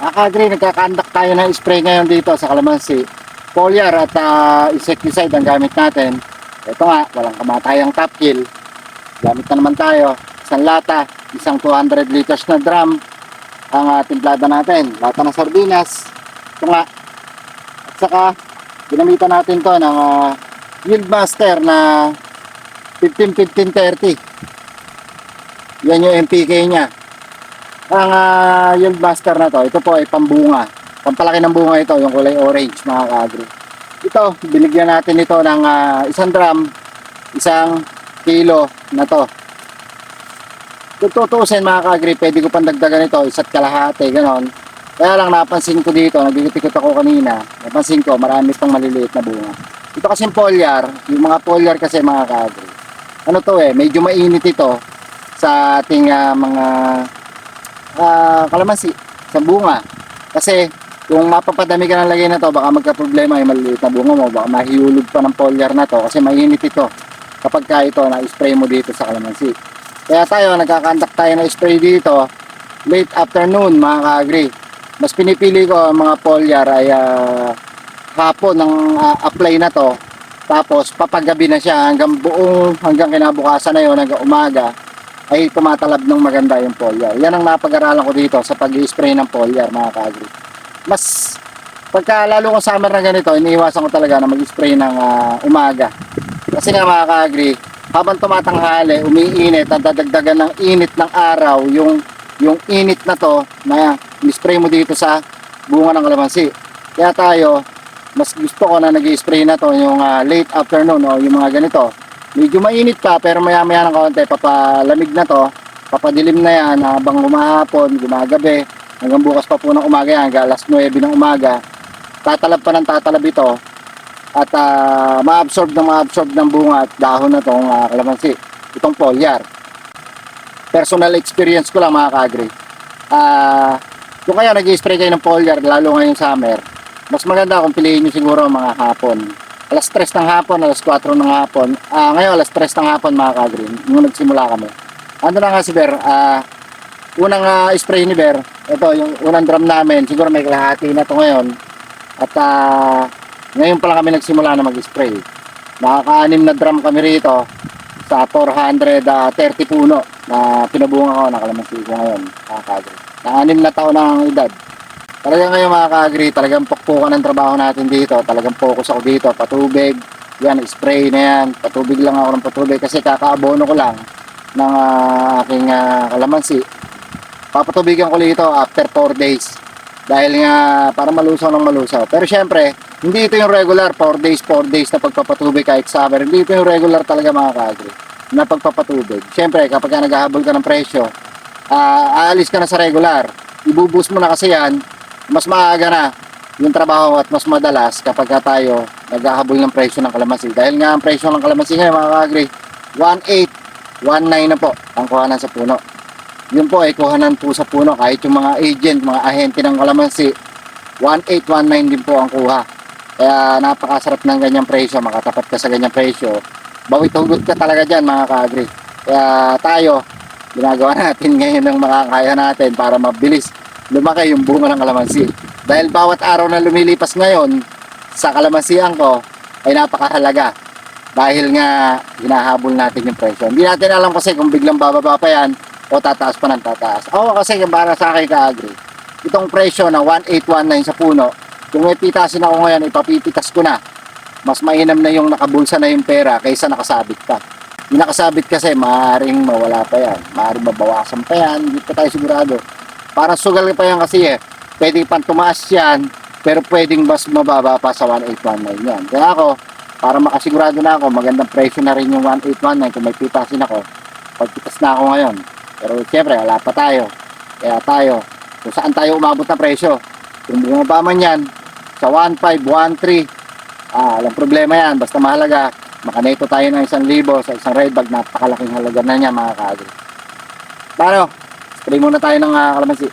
Nakaka-agree, nagkakandak tayo ng spray ngayon dito sa kalamansi. Foliar at insecticide ang gamit natin. Ito nga, walang kamatayang top kill. Gamit na naman tayo. Isang lata, isang 200 liters na drum ang timplada natin. Lata ng sardinas. Ito nga. At saka, ginamitan natin to ng Yield Master na 15-15-30. Yan yung MPK nya. Ang Yield Master na to, ito po ay pambunga. Pampalaki ng bunga ito, yung kulay orange, mga ka-agri. Ito, binigyan natin ito ng isang drum, isang kilo na to. Kung tutusin, mga ka-agri, pwede ko pandagdagan ito, isa't kalahati, ganon. Kaya lang napansin ko dito, nagtitikot ako kanina, napansin ko marami pang maliliit na bunga. Ito kasing foliar, yung mga foliar kasi, mga ka-agri, ano to medyo mainit ito sa ating mga kalamansi sa bunga. Kasi kung mapapadami ka ng lagay na to, baka magka-problema yung maliliit na bunga mo, baka mahihulog pa ng foliar na to kasi mainit ito kapag ka ito na-spray mo dito sa kalamansi. Kaya tayo, nagkakandak tayo na spray dito late afternoon, mga ka-agri. Mas pinipili ko ang mga foliar ay hapon ng apply na to, tapos papagabi na siya hanggang kinabukasan na yun, hanggang umaga ay tumatalab ng maganda yung foliar. Yan ang napag-aralan ko dito sa pag-i-spray ng foliar, mga ka-agri. Mas pagka lalo kung summer na ganito, iniiwasan ko talaga na mag-spray ng umaga. Kasi nga, mga ka-agri, habang tumatanghali, umiinit, at dadagdagan ng init ng araw, yung init na to na i-spray mo dito sa bunga ng kalamansi. Kaya tayo, mas gusto ko na nag-i-spray na to yung late afternoon o yung mga ganito. Medyo mainit pa pero maya-maya ng kaunti, papalamig na to, papadilim na yan habang umahapon, gumagabi, hanggang bukas pa po ng umaga yan, hanggang alas 9 ng umaga, tatalab pa ng tatalab ito at ma-absorb ng bunga at dahon na itong kalamansi, itong foliar. Personal experience ko lang, mga ka-agri. Kung kaya nag-i-spray kayo ng foliar, lalo ngayong summer, mas maganda kung piliin nyo siguro mga hapon. Alas 3 ng hapon, alas 4 ng hapon. Ngayon, alas 3 ng hapon, mga ka-agri, nung nagsimula kami. Ano na nga si Ber, unang spray ni Ber, ito yung unang drum namin, siguro may kalahati na to ngayon. At ngayon pa lang kami nagsimula na mag-spray. Nakaka-6 na drum kami rito sa 430 puno na pinabunga ko ng kalamansi ko ngayon, mga ka-agri. Na 6 na taon ng edad. Talagang ngayon, mga ka-agri, talagang pukpukan ng trabaho natin dito. Talagang focus ako dito, patubig, yan, spray na yan, patubig lang ako ng patubig kasi kakaabono ko lang ng aking kalamansi. Papatubigan ko dito after 4 days dahil nga para malusaw ng malusaw. Pero syempre, hindi ito yung regular 4 days na pagpapatubig kahit summer. Hindi ito yung regular talaga, mga ka-agri, na pagpapatubig. Syempre, kapag ka naghahabol ka ng presyo, aalis ka na sa regular, ibubus mo na kasi yan, mas maaga na yung trabaho at mas madalas kapag tayo naghahabol ng presyo ng kalamansi. Dahil nga ang presyo ng kalamansi ngayon, mga ka-agri, 1.8, 1.9 na po ang kuhanan sa puno. Yun po ay kuhanan po sa puno. Kahit yung mga agent, mga ahente ng kalamansi, 1.8, 1.9 din po ang kuha. Kaya napakasarap ng ganyang presyo. Makatapat ka sa ganyang presyo, bawit-hugot ka talaga dyan, mga ka-agri. Kaya tayo, ginagawa natin ngayon ng makakaya natin para mabilis lumaki yung bunga ng kalamansi. Dahil bawat araw na lumilipas ngayon sa kalamansian ko ay napakahalaga. Dahil nga hinahabol natin yung presyo. Hindi natin alam kasi kung biglang bababa pa yan o tataas pa ng tataas. Ako kasi para sa akin, ka-agri, itong presyo na 1.819 sa puno, kung ipitasin ako ngayon, ipapipitas ko na. Mas mainam na yung nakabulsa na yung pera kaysa nakasabit pa. Yung nakasabit kasi maaaring mawala pa yan, maaaring mabawasan pa yan, hindi pa tayo sigurado. Parang sugal pa yan kasi pwedeng pang tumaas yan, pero pwedeng mas mababa pa sa 1.819 yan. Kaya ako, para makasigurado na ako, magandang presyo na rin yung 1.819 kung may pitasin ako, pagpitas na ako ngayon. Pero siyempre, wala pa tayo. Kaya tayo, kung saan tayo umabot na presyo, kung bumaba man yan, sa 1.5, 1.3, walang problema yan. Basta mahalaga, makaneto tayo ng 1,000 sa isang red bag, napakalaking halaga na niya, mga ka-agri. Paano? Spray muna tayo ng kalamansi.